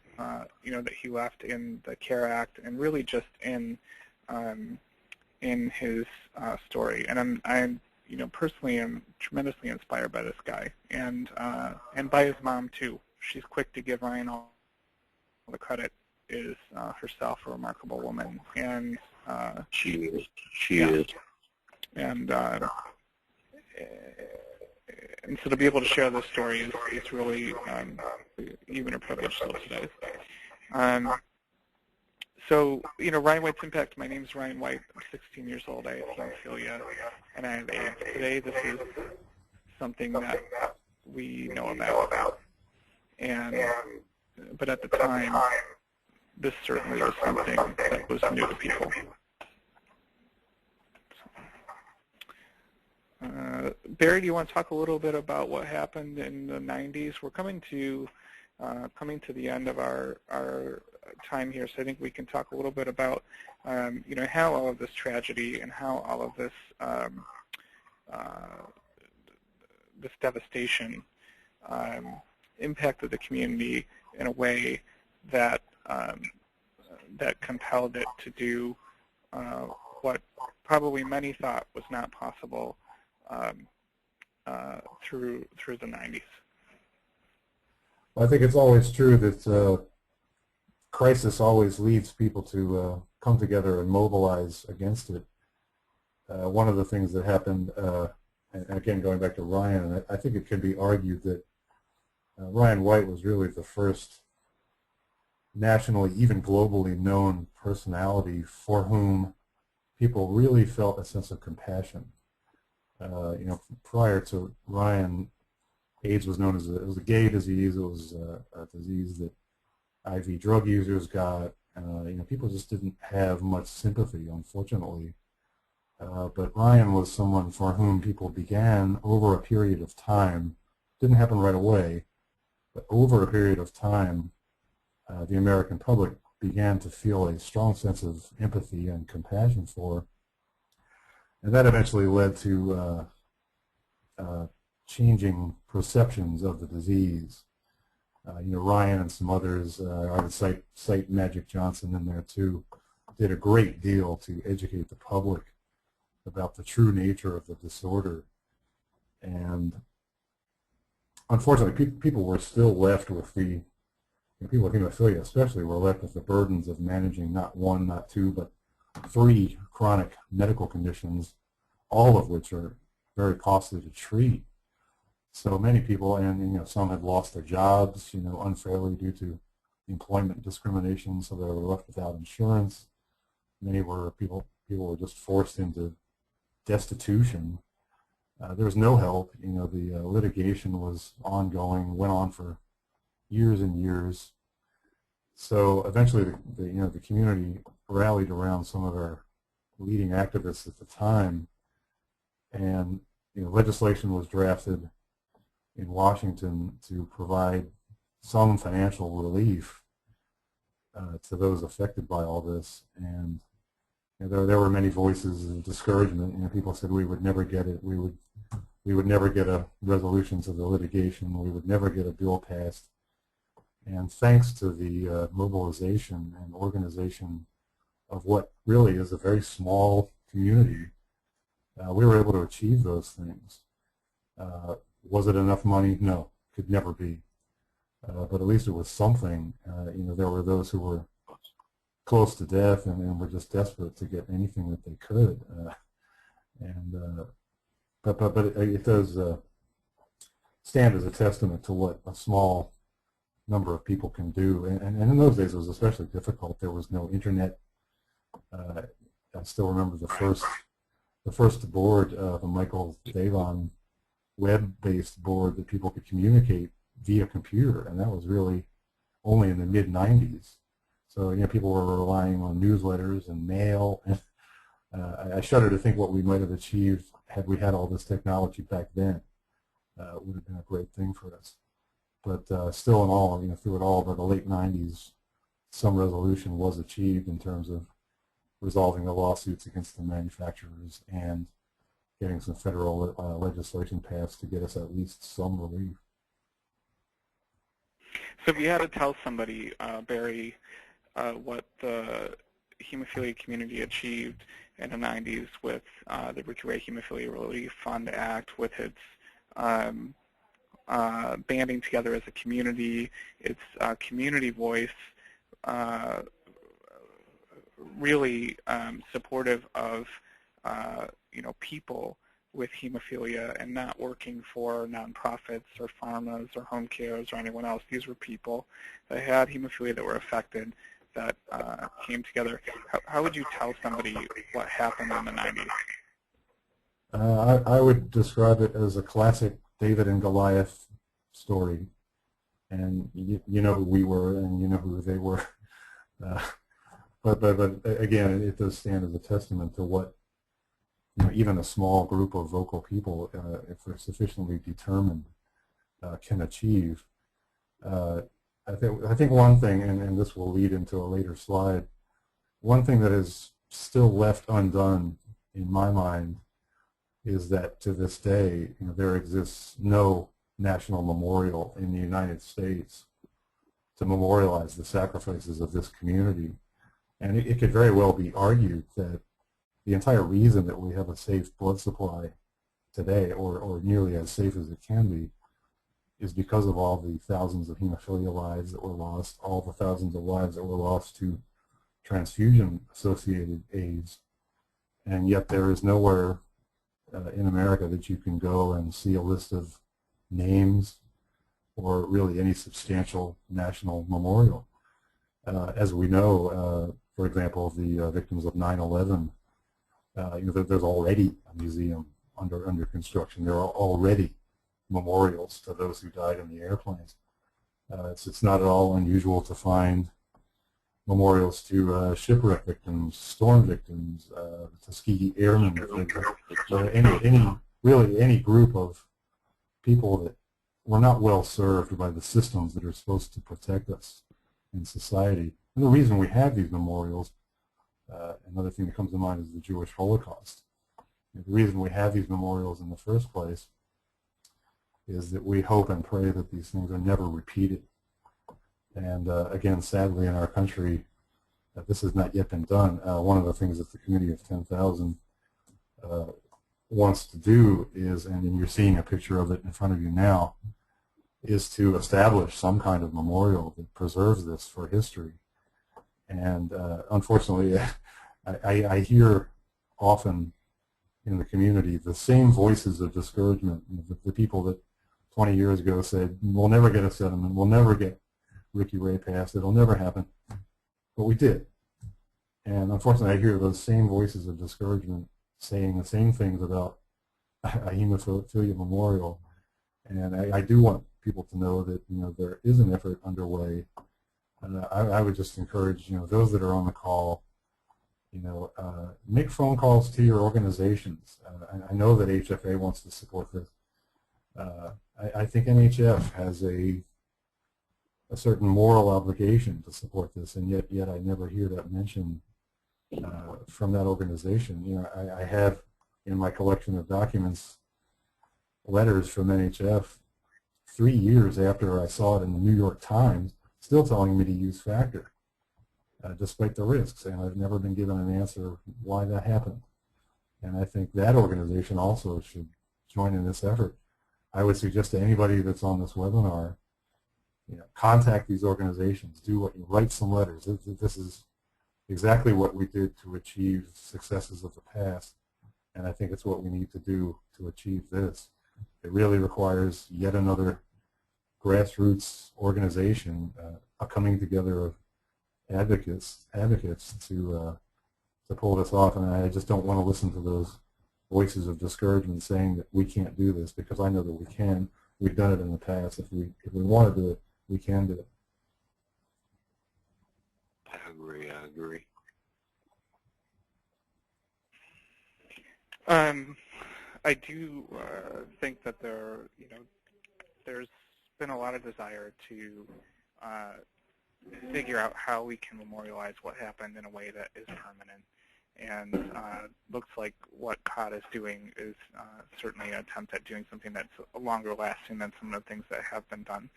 you know, that he left in the Care Act, and really just in his story. And I'm, you know, personally am tremendously inspired by this guy, and by his mom too. She's quick to give Ryan all the credit. Is herself a remarkable woman, and she is. And so to be able to share this story is really even a privilege still today. So, you know, Ryan White's impact. My name is Ryan White. I'm 16 years old. I have hemophilia, and I have AIDS. Today, this is something that we know about. But at the time, this certainly was something that was new to people. Barry, do you want to talk a little bit about what happened in the 90s? We're coming to the end of our time here, so I think we can talk a little bit about you know, how all of this tragedy and how all of this this devastation impacted the community in a way that that compelled it to do what probably many thought was not possible through the 90s. I think it's always true that crisis always leads people to come together and mobilize against it. One of the things that happened and again, going back to Ryan, I think it can be argued that Ryan White was really the first nationally, even globally known personality for whom people really felt a sense of compassion. You know, prior to Ryan, AIDS was known as it was a gay disease. It was a disease that IV drug users got. You know, people just didn't have much sympathy, unfortunately. But Ryan was someone for whom people began over a period of time. Didn't happen right away, but over a period of time, the American public began to feel a strong sense of empathy and compassion for. And that eventually led to changing perceptions of the disease. You know, Ryan and some others, I would cite Magic Johnson in there too, did a great deal to educate the public about the true nature of the disorder. And unfortunately, people were still left with the, people with hemophilia especially, were left with the burdens of managing not one, not two, but 3 chronic medical conditions, all of which are very costly to treat. So many people, and you know, some had lost their jobs, you know, unfairly due to employment discrimination, so they were left without insurance. Many were people were just forced into destitution. There was no help. You know, the litigation was ongoing, went on for years and years. So eventually, you know, the community rallied around some of our leading activists at the time, and you know, legislation was drafted in Washington to provide some financial relief to those affected by all this. And you know, there were many voices of discouragement. You know, people said we would never get it. We would never get a resolution to the litigation. We would never get a bill passed. And thanks to the mobilization and organization of what really is a very small community, we were able to achieve those things. Was it enough money? No, could never be. But at least it was something. You know, there were those who were close to death and were just desperate to get anything that they could. But it does stand as a testament to what a small number of people can do. And in those days, it was especially difficult. There was no internet. I still remember the first board, the Michael Davon web-based board that people could communicate via computer, and that was really only in the mid-90s. So, you know, people were relying on newsletters and mail. And I shudder to think what we might have achieved had we had all this technology back then. It would have been a great thing for us. But still in all, you know, through it all, by the late 90s, some resolution was achieved in terms of resolving the lawsuits against the manufacturers and getting some federal legislation passed to get us at least some relief. So if you had to tell somebody, Barry, what the hemophilia community achieved in the 90s with the Ricky Ray Hemophilia Relief Fund Act, with its banding together as a community, its community voice, really supportive of you know, people with hemophilia and not working for nonprofits or pharmas or home cares or anyone else. These were people that had hemophilia that were affected, that came together. How would you tell somebody what happened in the 90s? I would describe it as a classic David and Goliath story. And you know who we were, and you know who they were. But again, it does stand as a testament to what, you know, even a small group of vocal people, if they're sufficiently determined, can achieve. I think one thing, and this will lead into a later slide, one thing that is still left undone in my mind is that to this day, you know, there exists no national memorial in the United States to memorialize the sacrifices of this community. And it could very well be argued that the entire reason that we have a safe blood supply today, or nearly as safe as it can be, is because of all the thousands of hemophilia lives that were lost, all the thousands of lives that were lost to transfusion-associated AIDS, and yet there is nowhere in America that you can go and see a list of names or really any substantial national memorial. As we know, for example, the victims of 9/11, there's already a museum under construction. There are already memorials to those who died in the airplanes. It's not at all unusual to find memorials to shipwreck victims, storm victims, Tuskegee Airmen, any group of people that were not well served by the systems that are supposed to protect us in society. And the reason we have these memorials, another thing that comes to mind is the Jewish Holocaust. The reason we have these memorials in the first place is that we hope and pray that these things are never repeated. And again, sadly, in our country, this has not yet been done. One of the things that the Committee of 10,000 wants to do is, and you're seeing a picture of it in front of you now, is to establish some kind of memorial that preserves this for history. And unfortunately, I hear often in the community the same voices of discouragement. The people that 20 years ago said, we'll never get a settlement, we'll never get Ricky Ray passed, it'll never happen. But we did. And unfortunately, I hear those same voices of discouragement saying the same things about a hemophilia memorial. And I do want people to know that there is an effort underway. And I would just encourage those that are on the call, make phone calls to your organizations. I know that HFA wants to support this. I think NHF has a certain moral obligation to support this, and yet I never hear that mentioned from that organization. I have in my collection of documents letters from NHF 3 years after I saw it in the New York Times, still telling me to use factor, despite the risks, and I've never been given an answer why that happened. And I think that organization also should join in this effort. I would suggest to anybody that's on this webinar, contact these organizations, write some letters. This is exactly what we did to achieve successes of the past, and I think it's what we need to do to achieve this. It really requires yet another grassroots organization, a coming together of advocates to pull this off, and I just don't want to listen to those voices of discouragement saying that we can't do this, because I know that we can. We've done it in the past. If we want to do it, we can do it. I agree. I do think that there's been a lot of desire to figure out how we can memorialize what happened in a way that is permanent. And looks like what COD is doing is certainly an attempt at doing something that's longer lasting than some of the things that have been done.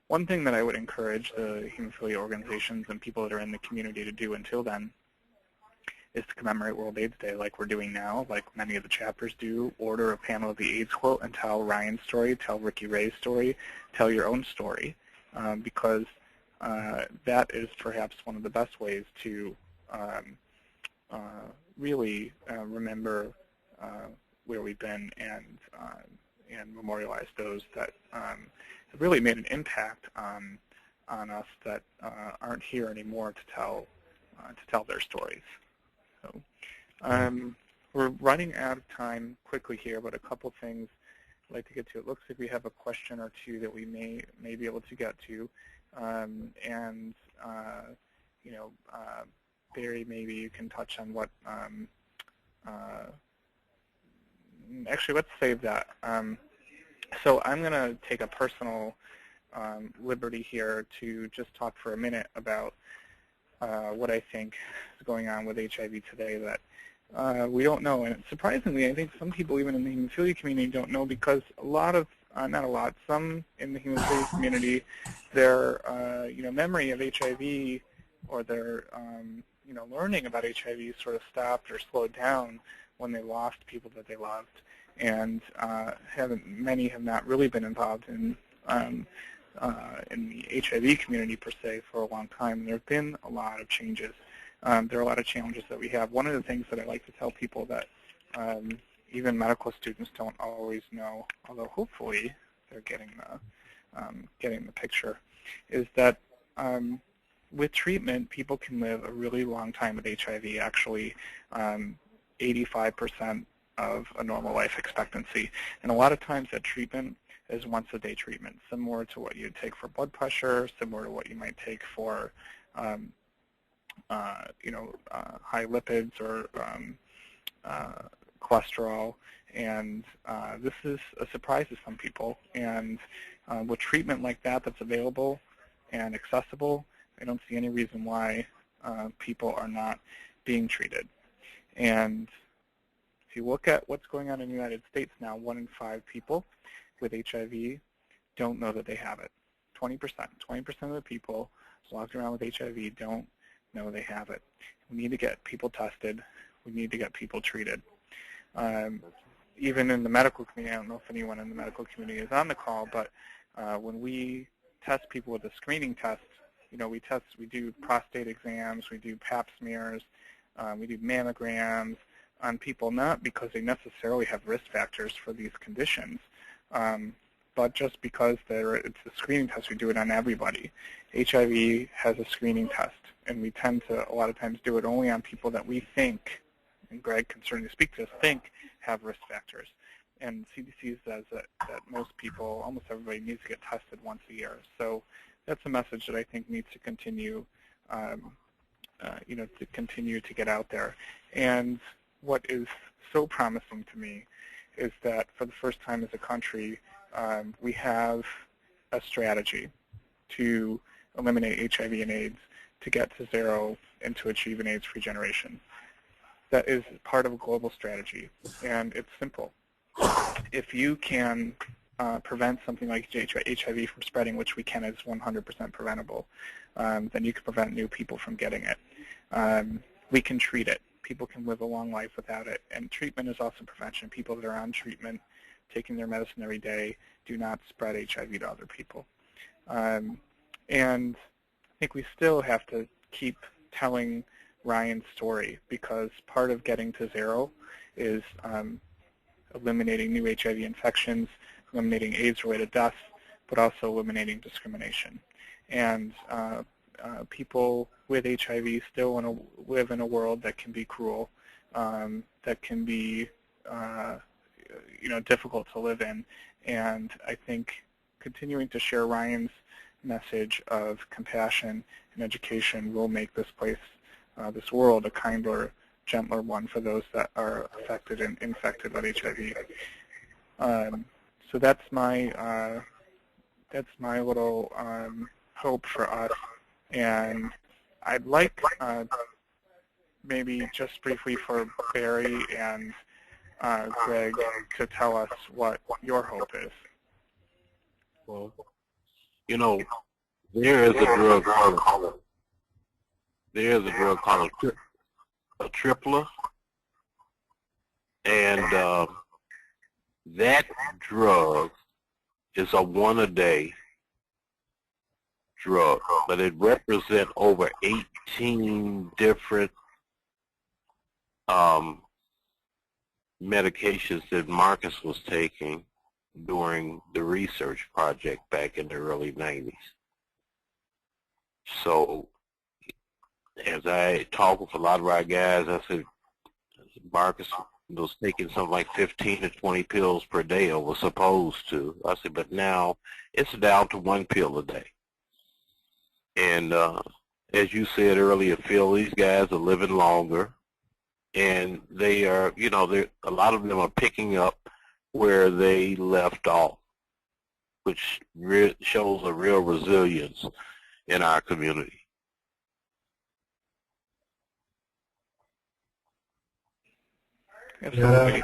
One thing that I would encourage the hemophilia organizations and people that are in the community to do until then is to commemorate World AIDS Day like we're doing now, like many of the chapters do. Order a panel of the AIDS quote and tell Ryan's story, tell Ricky Ray's story, tell your own story, because that is perhaps one of the best ways to really remember where we've been and memorialize those that have really made an impact on us that aren't here anymore to tell their stories. So we're running out of time quickly here, but a couple things I'd like to get to. It looks like we have a question or two that we may be able to get to, Barry, maybe you can touch on what, actually let's save that. So I'm going to take a personal liberty here to just talk for a minute about what I think is going on with HIV today that we don't know. And surprisingly, I think some people even in the hemophilia community don't know, because a lot of, not a lot, some in the hemophilia community, their memory of HIV or their learning about HIV sort of stopped or slowed down when they lost people that they loved, and many have not really been involved in the HIV community per se for a long time. And there have been a lot of changes. There are a lot of challenges that we have. One of the things that I like to tell people that even medical students don't always know, although hopefully they're getting the picture, is that with treatment, people can live a really long time with HIV, actually 85% of a normal life expectancy. And a lot of times that treatment is once-a-day treatment, similar to what you'd take for blood pressure, similar to what you might take for high lipids or cholesterol. And this is a surprise to some people. And with treatment like that that's available and accessible, I don't see any reason why people are not being treated. And if you look at what's going on in the United States now, 1 in 5 people with HIV don't know that they have it. 20% of the people walking around with HIV don't know they have it. We need to get people tested. We need to get people treated. Even in the medical community, I don't know if anyone in the medical community is on the call, but when we test people with a screening test, we do prostate exams, we do pap smears, we do mammograms on people, not because they necessarily have risk factors for these conditions, but just because it's a screening test. We do it on everybody. HIV has a screening test, and we tend to, a lot of times, do it only on people that we think, and Greg can certainly speak to this, think have risk factors. And CDC says that most people, almost everybody, needs to get tested once a year. So that's a message that I think needs to continue, to continue to get out there. And what is so promising to me is that for the first time as a country, we have a strategy to eliminate HIV and AIDS, to get to zero, and to achieve an AIDS-free generation. That is part of a global strategy, and it's simple. If you can prevent something like HIV from spreading, which we can, is 100% preventable, then you can prevent new people from getting it. We can treat it. People can live a long life without it, and treatment is also prevention. People that are on treatment, taking their medicine every day, do not spread HIV to other people. And I think we still have to keep telling Ryan's story, because part of getting to zero is eliminating new HIV infections, eliminating AIDS-related deaths, but also eliminating discrimination. And people with HIV still want to live in a world that can be cruel, that can be difficult to live in. And I think continuing to share Ryan's message of compassion and education will make this place, this world, a kinder, gentler one for those that are affected and infected with HIV. So that's my little hope for us. And I'd like maybe just briefly for Barry and Greg to tell us what your hope is. Well, there is a drug called a tripler, and that drug is a one-a-day drug, but it represents over 18 different medications that Marcus was taking during the research project back in the early 90s. So as I talk with a lot of our guys, I said, Marcus was taking something like 15 to 20 pills per day, or was supposed to. I said, but now it's down to 1 pill a day. And as you said earlier, Phil, these guys are living longer, and they are, a lot of them are picking up where they left off, which shows a real resilience in our community. Absolutely.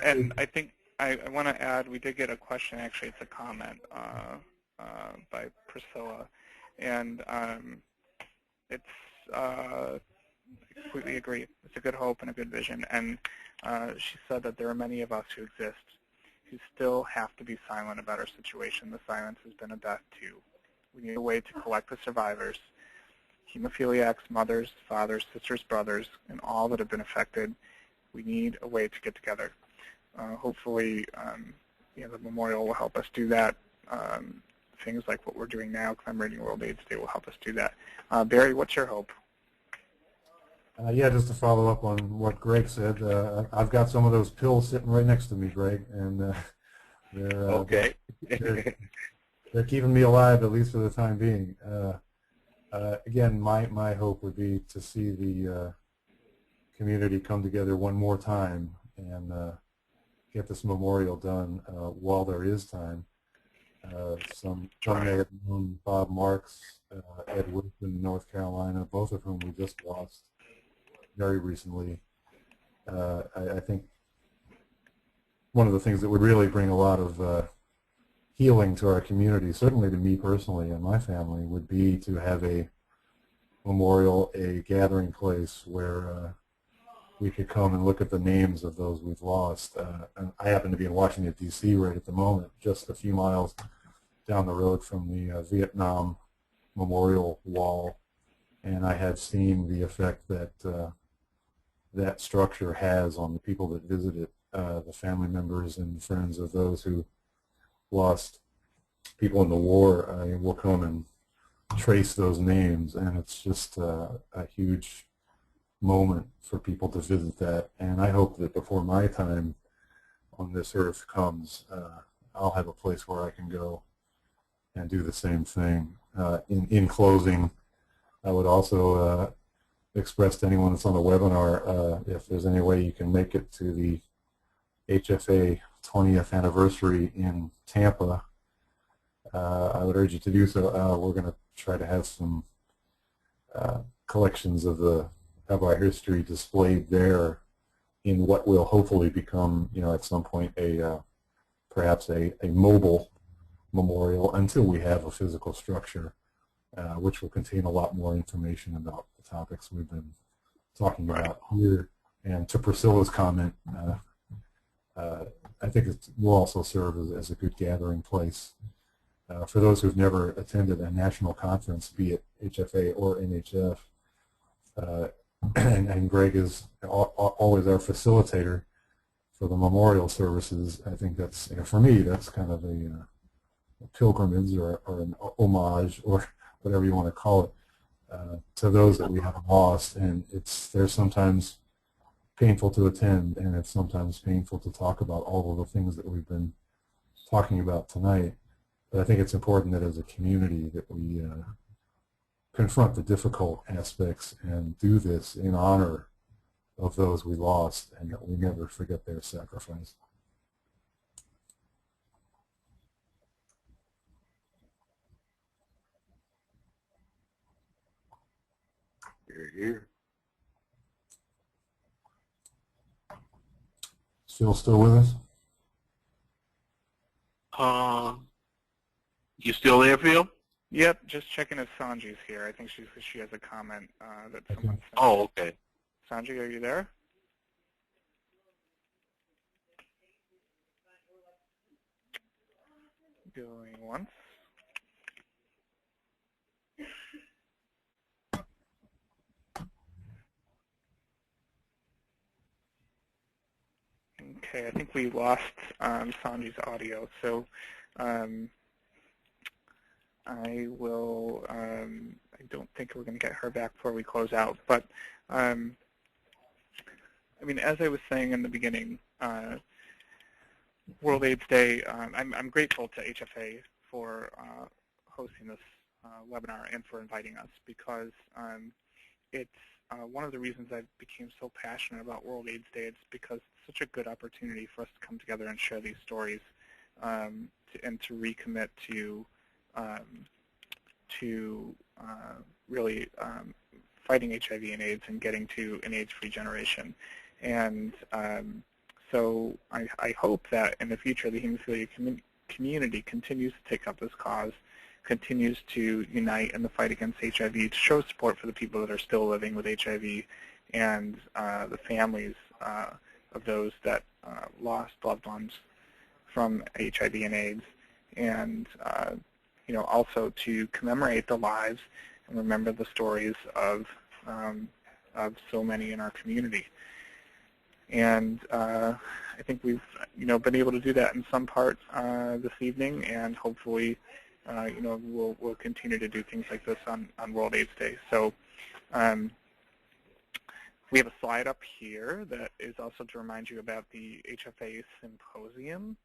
And I think I want to add, we did get a question, actually it's a comment by Priscilla, and it's I completely agree. It's a good hope and a good vision, and she said that there are many of us who exist who still have to be silent about our situation. The silence has been a death too. We need a way to collect the survivors, hemophiliacs, mothers, fathers, sisters, brothers, and all that have been affected. We need a way to get together. hopefully, the memorial will help us do that. Things like what we're doing now, commemorating World AIDS Day, will help us do that. Barry, what's your hope? Yeah, just to follow up on what Greg said, I've got some of those pills sitting right next to me, Greg, and they're, Okay. they're keeping me alive, at least for the time being. Again, my hope would be to see the community come together one more time and get this memorial done while there is time. Some may have known Bob Marks, Ed Wilson in North Carolina, both of whom we just lost very recently. I think one of the things that would really bring a lot of healing to our community, certainly to me personally and my family, would be to have a memorial, a gathering place where we could come and look at the names of those we've lost. And I happen to be in Washington, D.C. right at the moment, just a few miles down the road from the Vietnam Memorial Wall, and I have seen the effect that that structure has on the people that visit it, the family members and friends of those who lost people in the war. Will come and trace those names, and it's just a huge moment for people to visit that. And I hope that before my time on this earth comes, I'll have a place where I can go and do the same thing. In closing, I would also express to anyone that's on the webinar, if there's any way you can make it to the HFA 20th anniversary in Tampa, I would urge you to do so. We're going to try to have some collections of our history displayed there in what will hopefully become, at some point, perhaps a mobile memorial, until we have a physical structure, which will contain a lot more information about the topics we've been talking about here. And to Priscilla's comment, I think it will also serve as a good gathering place for those who've never attended a national conference, be it HFA or NHF. And Greg is always our facilitator for the memorial services. I think that's, for me, that's kind of a pilgrimage or an homage, or whatever you want to call it, to those that we have lost. And they're sometimes painful to attend, and it's sometimes painful to talk about all of the things that we've been talking about tonight. But I think it's important that as a community that we confront the difficult aspects and do this in honor of those we lost, and that we never forget their sacrifice. Here. Phil still with us? You still there, Phil? Yep, just checking if Sanji's here. I think she has a comment that someone sent. Oh, okay. Sanji, are you there? Going once. Okay, I think we lost Sanji's audio, so I don't think we're going to get her back before we close out. But, I mean, as I was saying in the beginning, World AIDS Day, I'm grateful to HFA for hosting this webinar and for inviting us, because it's one of the reasons I became so passionate about World AIDS Day. It's because it's such a good opportunity for us to come together and share these stories, and to recommit to really fighting HIV and AIDS and getting to an AIDS-free generation. And so I hope that in the future the hemophilia community continues to take up this cause, continues to unite in the fight against HIV, to show support for the people that are still living with HIV and the families of those that lost loved ones from HIV and AIDS, and also to commemorate the lives and remember the stories of so many in our community. And I think we've been able to do that in some part this evening, and hopefully we'll continue to do things like this on World AIDS Day. So we have a slide up here that is also to remind you about the HFA Symposium.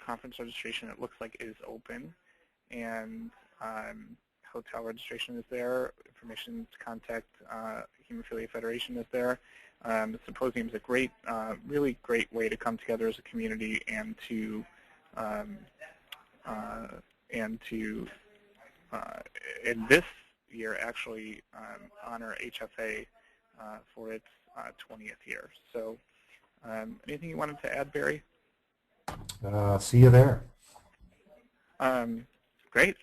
Conference registration, it looks like, is open, and hotel registration is there. Information to contact Hemophilia Federation is there. The symposium is a great, really great way to come together as a community and to in this year actually honor HFA for its 20th year. So anything you wanted to add, Barry? See you there. Great.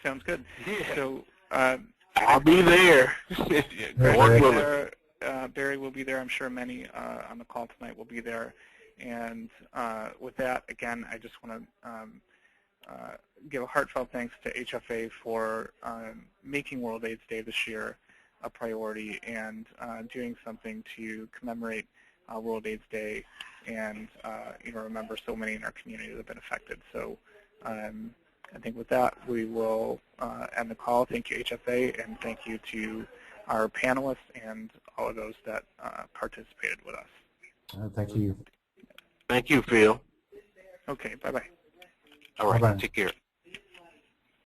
Sounds good. Yeah. So I'll be there. Barry will be there. I'm sure many on the call tonight will be there. And with that, again, I just want to give a heartfelt thanks to HFA for making World AIDS Day this year a priority and doing something to commemorate World AIDS Day and remember so many in our community that have been affected. So I think with that, we will end the call. Thank you, HFA, and thank you to our panelists and all of those that participated with us. Thank you. Thank you, Phil. Okay, bye-bye. All right, Bye-bye. take care.